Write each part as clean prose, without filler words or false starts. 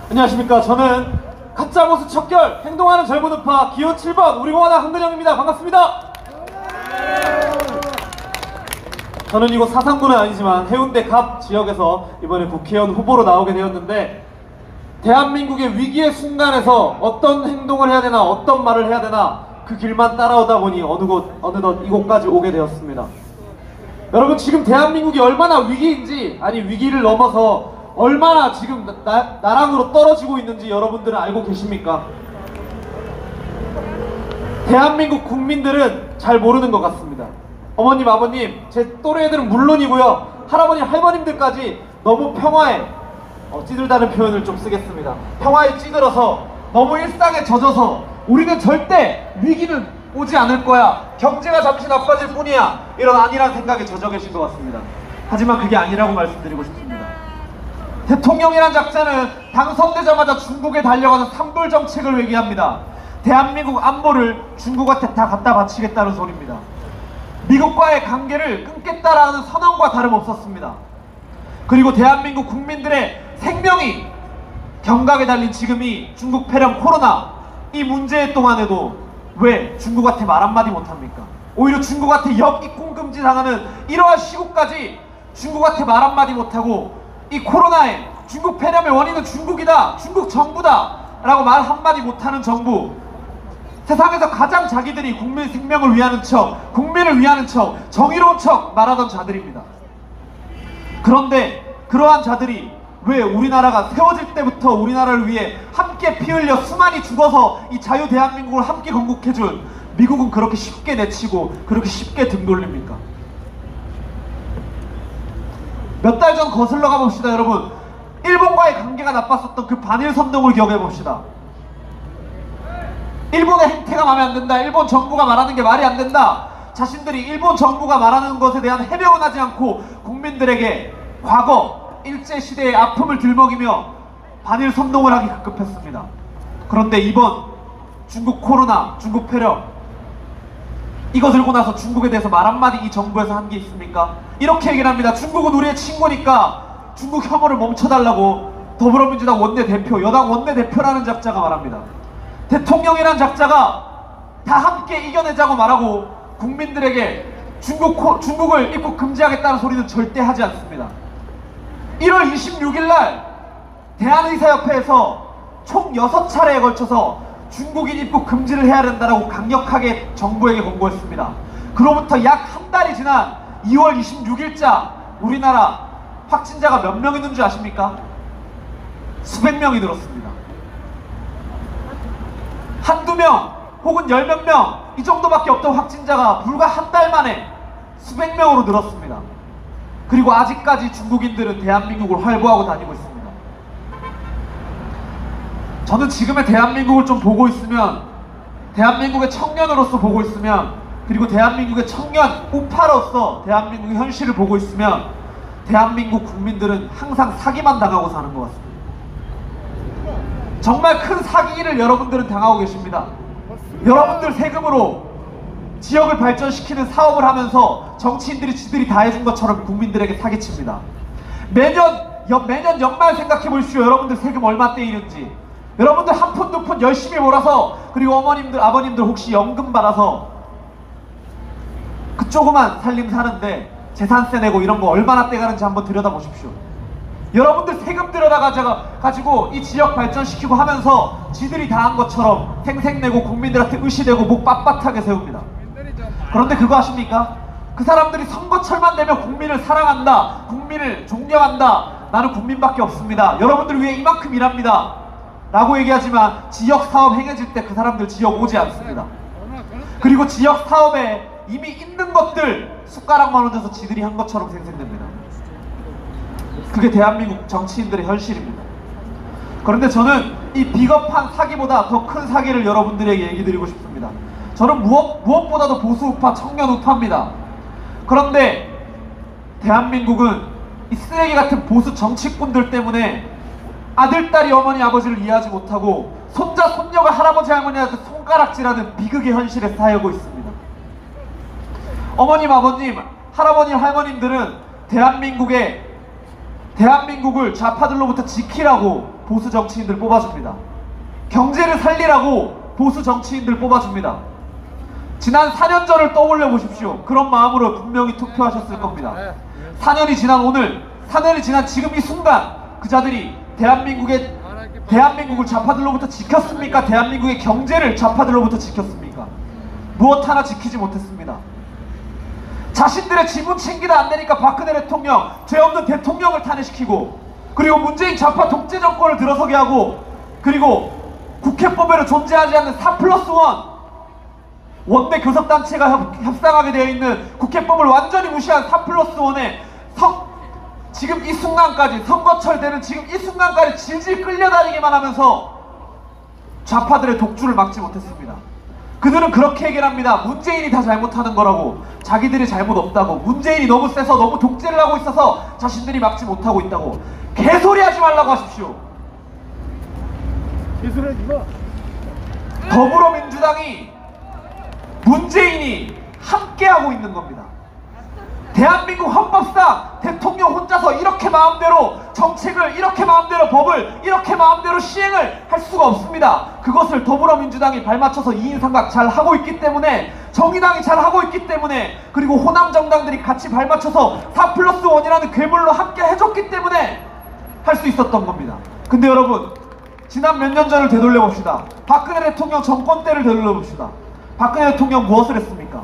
안녕하십니까. 저는 가짜보스 척결 행동하는 젊은 우파 기호 7번 우리공화당 한근영입니다. 반갑습니다. 저는 이곳 사상구는 아니지만 해운대 갑 지역에서 이번에 국회의원 후보로 나오게 되었는데, 대한민국의 위기의 순간에서 어떤 행동을 해야 되나, 어떤 말을 해야 되나, 그 길만 따라오다 보니 어느덧 이곳까지 오게 되었습니다. 여러분, 지금 대한민국이 얼마나 위기인지, 아니 위기를 넘어서 얼마나 지금 나랑으로 떨어지고 있는지 여러분들은 알고 계십니까? 대한민국 국민들은 잘 모르는 것 같습니다. 어머님, 아버님, 제 또래 애들은 물론이고요, 할아버님, 할머님들까지 너무 평화에 찌들다는 표현을 좀 쓰겠습니다. 평화에 찌들어서 너무 일상에 젖어서 우리는 절대 위기는 오지 않을 거야, 경제가 잠시 나빠질 뿐이야, 이런 안일한 생각에 젖어 계신 것 같습니다. 하지만 그게 아니라고 말씀드리고 싶습니다. 대통령이란 작자는 당선되자마자 중국에 달려가서 산불 정책을 외기합니다. 대한민국 안보를 중국한테 다 갖다 바치겠다는 소리입니다. 미국과의 관계를 끊겠다라는 선언과 다름없었습니다. 그리고 대한민국 국민들의 생명이 경각에 달린 지금이 중국 폐렴 코로나 이 문제 동안에도 왜 중국한테 말 한마디 못합니까? 오히려 중국한테 역입국 금지 당하는 이러한 시국까지 중국한테 말 한마디 못하고, 이 코로나에 중국 폐렴의 원인은 중국이다, 중국 정부다 라고 말 한마디 못하는 정부, 세상에서 가장 자기들이 국민 생명을 위하는 척, 국민을 위하는 척, 정의로운 척 말하던 자들입니다. 그런데 그러한 자들이 왜 우리나라가 세워질 때부터 우리나라를 위해 함께 피 흘려 수많이 죽어서 이 자유 대한민국을 함께 건국해준 미국은 그렇게 쉽게 내치고 그렇게 쉽게 등 돌립니까? 몇 달 전 거슬러 가봅시다. 여러분, 일본과의 관계가 나빴었던 그 반일 선동을 기억해봅시다. 일본의 행태가 마음에 안 든다, 일본 정부가 말하는 게 말이 안 된다, 자신들이 일본 정부가 말하는 것에 대한 해명은 하지 않고 국민들에게 과거 일제시대의 아픔을 들먹이며 반일 선동을 하기 급급했습니다. 그런데 이번 중국 코로나, 중국 폐렴, 이거 들고 나서 중국에 대해서 말 한마디 이 정부에서 한 게 있습니까? 이렇게 얘기를 합니다. 중국은 우리의 친구니까 중국 혐오를 멈춰달라고 더불어민주당 원내대표, 여당 원내대표라는 작자가 말합니다. 대통령이란 작자가 다 함께 이겨내자고 말하고 국민들에게 중국을 입국 금지하겠다는 소리는 절대 하지 않습니다. 1월 26일날 대한의사협회에서 총 6차례에 걸쳐서 중국인 입국 금지를 해야 된다고 강력하게 정부에게 권고했습니다. 그로부터 약 한 달이 지난 2월 26일자 우리나라 확진자가 몇 명 있는 줄 아십니까? 수백 명이 늘었습니다. 한두 명 혹은 열 몇 명 이 정도밖에 없던 확진자가 불과 한 달 만에 수백 명으로 늘었습니다. 그리고 아직까지 중국인들은 대한민국을 활보하고 다니고 있습니다. 저는 지금의 대한민국을 좀 보고 있으면, 대한민국의 청년으로서 보고 있으면, 그리고 대한민국의 청년 우파로서 대한민국의 현실을 보고 있으면 대한민국 국민들은 항상 사기만 당하고 사는 것 같습니다. 정말 큰 사기를 여러분들은 당하고 계십니다. 여러분들 세금으로 지역을 발전시키는 사업을 하면서 정치인들이 지들이 다 해준 것처럼 국민들에게 사기칩니다. 매년 연말 생각해 보십시오. 여러분들 세금 얼마 떼이는지. 여러분들 한 푼 두 푼 열심히 몰아서, 그리고 어머님들 아버님들 혹시 연금 받아서 그 조그만 살림 사는데 재산세 내고 이런 거 얼마나 떼가는지 한번 들여다 보십시오. 여러분들 세금 들여다가지고 이 지역 발전시키고 하면서 지들이 다 한 것처럼 생색내고 국민들한테 의시되고 목 빳빳하게 세웁니다. 그런데 그거 아십니까? 그 사람들이 선거철만 되면 국민을 사랑한다, 국민을 존경한다, 나는 국민밖에 없습니다, 여러분들 위해 이만큼 일합니다 라고 얘기하지만 지역사업 행해질 때 그 사람들 지역 오지 않습니다. 그리고 지역사업에 이미 있는 것들 숟가락만 얹어서 지들이 한 것처럼 생생됩니다. 그게 대한민국 정치인들의 현실입니다. 그런데 저는 이 비겁한 사기보다 더 큰 사기를 여러분들에게 얘기 드리고 싶습니다. 저는 무엇보다도 보수 우파, 청년 우파입니다. 그런데 대한민국은 이 쓰레기 같은 보수 정치꾼들 때문에 아들, 딸이 어머니, 아버지를 이해하지 못하고 손자, 손녀가 할아버지, 할머니한테 손가락질하는 비극의 현실에 살고 있습니다. 어머님, 아버님, 할아버지, 할머님들은 대한민국을 좌파들로부터 지키라고 보수 정치인들 뽑아줍니다. 경제를 살리라고 보수 정치인들 뽑아줍니다. 지난 4년 전을 떠올려 보십시오. 그런 마음으로 분명히 투표하셨을 겁니다. 4년이 지난 오늘, 4년이 지난 지금 이 순간 그자들이 대한민국을 좌파들로부터 지켰습니까? 대한민국의 경제를 좌파들로부터 지켰습니까? 무엇 하나 지키지 못했습니다. 자신들의 지분 챙기다 안 되니까 박근혜 대통령, 죄 없는 대통령을 탄핵시키고, 그리고 문재인 좌파 독재 정권을 들어서게 하고, 그리고 국회법에로 존재하지 않는 4+1 원내 교섭단체가 협상하게 되어 있는 국회법을 완전히 무시한 4+1에 지금 이 순간까지, 선거철 되는 지금 이 순간까지 질질 끌려다니기만 하면서 좌파들의 독주를 막지 못했습니다. 그들은 그렇게 얘기합니다. 문재인이 다 잘못하는 거라고, 자기들이 잘못 없다고, 문재인이 너무 세서 너무 독재를 하고 있어서 자신들이 막지 못하고 있다고. 개소리 하지 말라고 하십시오. 개소리 하지 마. 더불어민주당이, 문재인이 함께하고 있는 겁니다. 대한민국 헌법상 대통령 혼자서 이렇게 마음대로 정책을, 이렇게 마음대로 법을, 이렇게 마음대로 시행을 할 수가 없습니다. 그것을 더불어민주당이 발맞춰서 2인 삼각 잘 하고 있기 때문에, 정의당이 잘 하고 있기 때문에, 그리고 호남 정당들이 같이 발맞춰서 4+1이라는 괴물로 함께 해줬기 때문에 할 수 있었던 겁니다. 근데 여러분, 지난 몇 년 전을 되돌려 봅시다. 박근혜 대통령 정권 때를 되돌려 봅시다. 박근혜 대통령 무엇을 했습니까?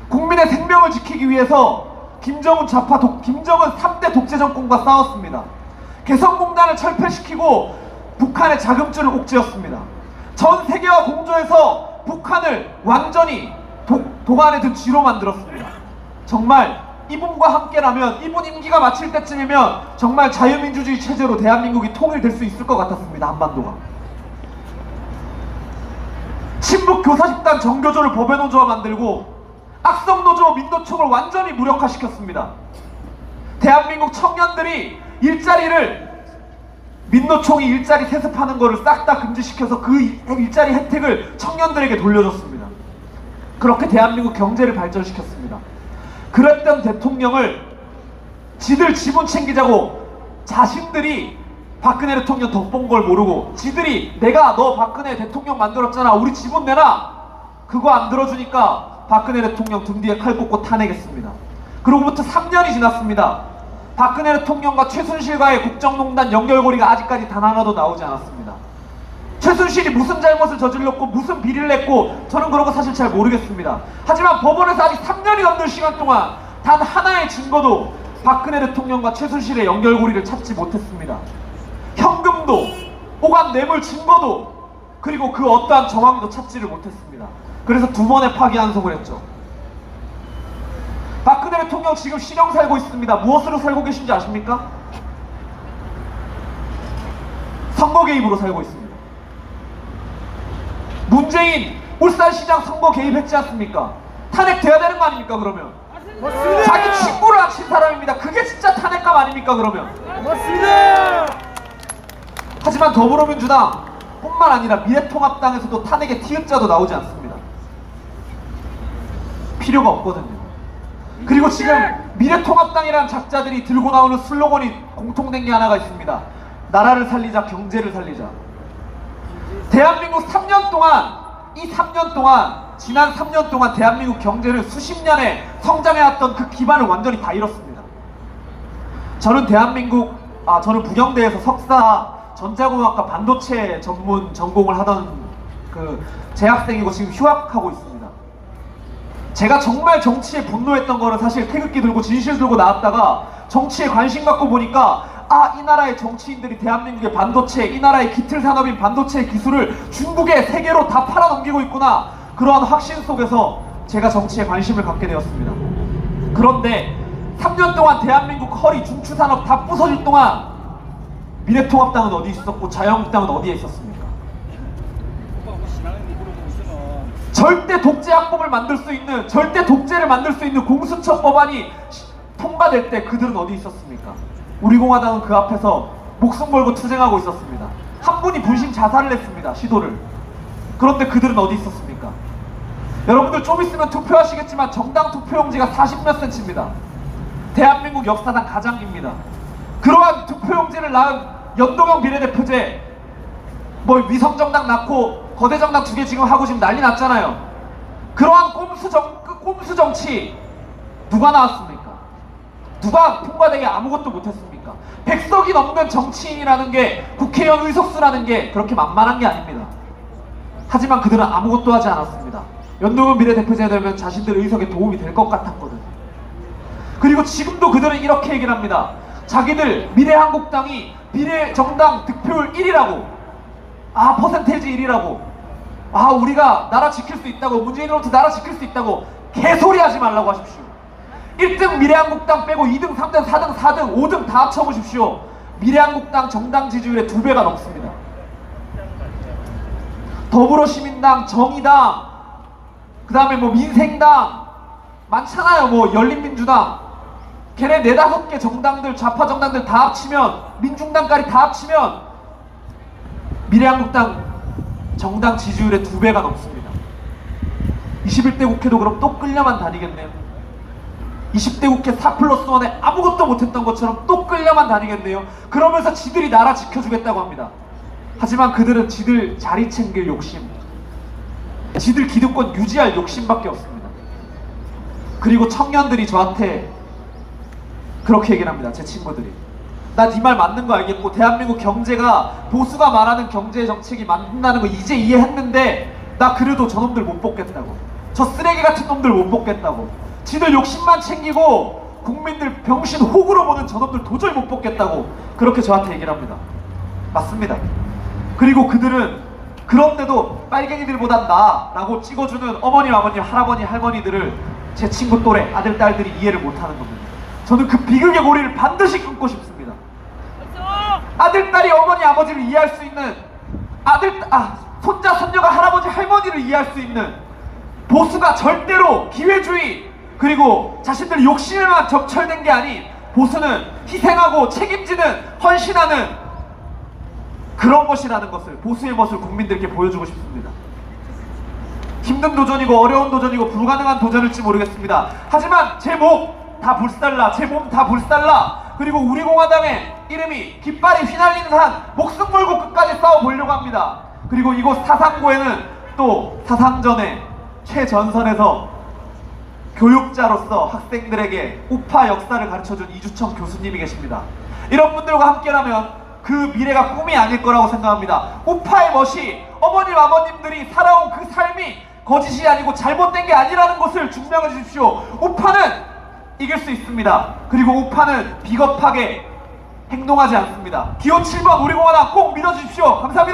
국민의 생명을 지키기 위해서 김정은 3대 독재 정권과 싸웠습니다. 개성공단을 철폐시키고 북한의 자금줄을 옥죄었습니다. 전 세계와 공조해서 북한을 완전히 도안에 든 쥐로 만들었습니다. 정말 이분과 함께라면, 이분 임기가 마칠 때쯤이면 정말 자유민주주의 체제로 대한민국이 통일될 수 있을 것 같았습니다. 한반도가. 친북 교사집단 정교조를 법의 노조와 만들고 악성노조 민노총을 완전히 무력화시켰습니다. 대한민국 청년들이 일자리를, 민노총이 일자리 세습하는 거를 싹 다 금지시켜서 그 일자리 혜택을 청년들에게 돌려줬습니다. 그렇게 대한민국 경제를 발전시켰습니다. 그랬던 대통령을 지들 지분 챙기자고 자신들이 박근혜 대통령 덕본 걸 모르고, 지들이 내가 너 박근혜 대통령 만들었잖아, 우리 지분 내놔, 그거 안 들어주니까 박근혜 대통령 등 뒤에 칼 꽂고 탄핵했습니다. 그로부터 3년이 지났습니다. 박근혜 대통령과 최순실과의 국정농단 연결고리가 아직까지 단 하나도 나오지 않았습니다. 최순실이 무슨 잘못을 저질렀고 무슨 비리를 했고 저는 그런 거 사실 잘 모르겠습니다. 하지만 법원에서 아직 3년이 넘는 시간 동안 단 하나의 증거도 박근혜 대통령과 최순실의 연결고리를 찾지 못했습니다. 현금도, 오간 뇌물 증거도, 그리고 그 어떠한 정황도 찾지를 못했습니다. 그래서 2번의 파기환송을 했죠. 박근혜 대통령 지금 실형 살고 있습니다. 무엇으로 살고 계신지 아십니까? 선거 개입으로 살고 있습니다. 문재인 울산시장 선거 개입했지 않습니까? 탄핵돼야 되는 거 아닙니까 그러면? 맞습니다. 자기 친구를 아친 사람입니다. 그게 진짜 탄핵감 아닙니까 그러면? 맞습니다. 하지만 더불어민주당 뿐만 아니라 미래통합당에서도 탄핵의 티읕자도 나오지 않습니다. 필요가 없거든요. 그리고 지금 미래통합당이라는 작자들이 들고 나오는 슬로건이 공통된 게 하나가 있습니다. 나라를 살리자, 경제를 살리자. 대한민국 3년 동안, 지난 3년 동안 대한민국 경제를 수십 년에 성장해왔던 그 기반을 완전히 다 잃었습니다. 저는 저는 부경대에서 석사 전자공학과 반도체 전문 전공을 하던 그 재학생이고 지금 휴학하고 있습니다. 제가 정말 정치에 분노했던 거는 사실 태극기 들고 진실 들고 나왔다가 정치에 관심 갖고 보니까 이 나라의 정치인들이 대한민국의 반도체, 이 나라의 기틀 산업인 반도체의 기술을 중국에, 세계로 다 팔아넘기고 있구나, 그러한 확신 속에서 제가 정치에 관심을 갖게 되었습니다. 그런데 3년 동안 대한민국 허리 중추산업 다 부서질 동안 미래통합당은 어디 있었고 자유한국당은 어디에 있었습니까? 절대 독재 학법을 만들 수 있는, 절대 독재를 만들 수 있는 공수처 법안이 통과될 때 그들은 어디 있었습니까? 우리공화당은 그 앞에서 목숨 걸고 투쟁하고 있었습니다. 한 분이 분신 자살을 했습니다. 시도를. 그런데 그들은 어디 있었습니까? 여러분들 좀 있으면 투표하시겠지만 정당 투표용지가 40몇 cm입니다. 대한민국 역사상 가장 깁니다. 그러한 투표용지를 낳은 연동형 비례대표제, 뭐 위성정당 낳고 거대정당 2개 지금 하고 지금 난리 났잖아요. 그러한 꼼수 정치 누가 나왔습니까? 누가 통과되게 아무것도 못했습니까? 100석이 넘는 정치인이라는 게, 국회의원 의석수라는 게 그렇게 만만한 게 아닙니다. 하지만 그들은 아무것도 하지 않았습니다. 연동형 비례대표제가 되면 자신들 의석에 도움이 될 것 같았거든요. 그리고 지금도 그들은 이렇게 얘기를 합니다. 자기들 미래한국당이 비례정당 득표율 1위라고, 퍼센테이지 1위라고, 우리가 나라 지킬 수 있다고, 문재인으로부터 나라 지킬 수 있다고 개소리 하지 말라고 하십시오. 1등 미래한국당 빼고 2등, 3등, 4등, 4등, 5등 다 합쳐보십시오. 미래한국당 정당 지지율의 2배가 넘습니다. 더불어시민당, 정의당, 그 다음에 뭐 민생당 많잖아요. 뭐 열린민주당, 걔네 4-5개 정당들, 좌파 정당들 다 합치면, 민중당까지 다 합치면 미래한국당 정당 지지율의 2배가 넘습니다. 21대 국회도 그럼 또 끌려만 다니겠네요. 20대 국회 4+1에 아무것도 못했던 것처럼 또 끌려만 다니겠네요. 그러면서 지들이 나라 지켜주겠다고 합니다. 하지만 그들은 지들 자리 챙길 욕심, 지들 기득권 유지할 욕심밖에 없습니다. 그리고 청년들이 저한테 그렇게 얘기를 합니다. 제 친구들이. 나 네 말 맞는 거 알겠고, 대한민국 경제가 보수가 말하는 경제 정책이 맞는다는 거 이제 이해했는데, 나 그래도 저놈들 못 뽑겠다고, 저 쓰레기 같은 놈들 못 뽑겠다고, 지들 욕심만 챙기고 국민들 병신 호구로 보는 저놈들 도저히 못 뽑겠다고 그렇게 저한테 얘기를 합니다. 맞습니다. 그리고 그들은 그런데도 빨갱이들보단 나라고 찍어주는 어머님, 아버님, 할아버지, 할머니들을 제 친구 또래 아들, 딸들이 이해를 못하는 겁니다. 저는 그 비극의 고리를 반드시 끊고 싶습니다. 아들, 딸이 어머니, 아버지를 이해할 수 있는, 손자, 손녀가 할아버지, 할머니를 이해할 수 있는, 보수가 절대로 기회주의 그리고 자신들 욕심에만 적철된 게 아닌, 보수는 희생하고 책임지는, 헌신하는 그런 것이라는 것을, 보수의 멋을 국민들께 보여주고 싶습니다. 힘든 도전이고 어려운 도전이고 불가능한 도전일지 모르겠습니다. 하지만 제 목 다 불살라, 제 몸 다 불살라, 그리고 우리 공화당의 이름이 깃발이 휘날리는 한 목숨 걸고 끝까지 싸워보려고 합니다. 그리고 이곳 사상고에는 또 사상전에 최전선에서 교육자로서 학생들에게 우파 역사를 가르쳐준 이주청 교수님이 계십니다. 이런 분들과 함께라면 그 미래가 꿈이 아닐 거라고 생각합니다. 우파의 멋이, 어머님, 아버님들이 살아온 그 삶이 거짓이 아니고 잘못된 게 아니라는 것을 증명해 주십시오. 우파는 이길 수 있습니다. 그리고 우파는 비겁하게 행동하지 않습니다. 기호 7번 우리공화당 꼭 믿어주십시오. 감사합니다.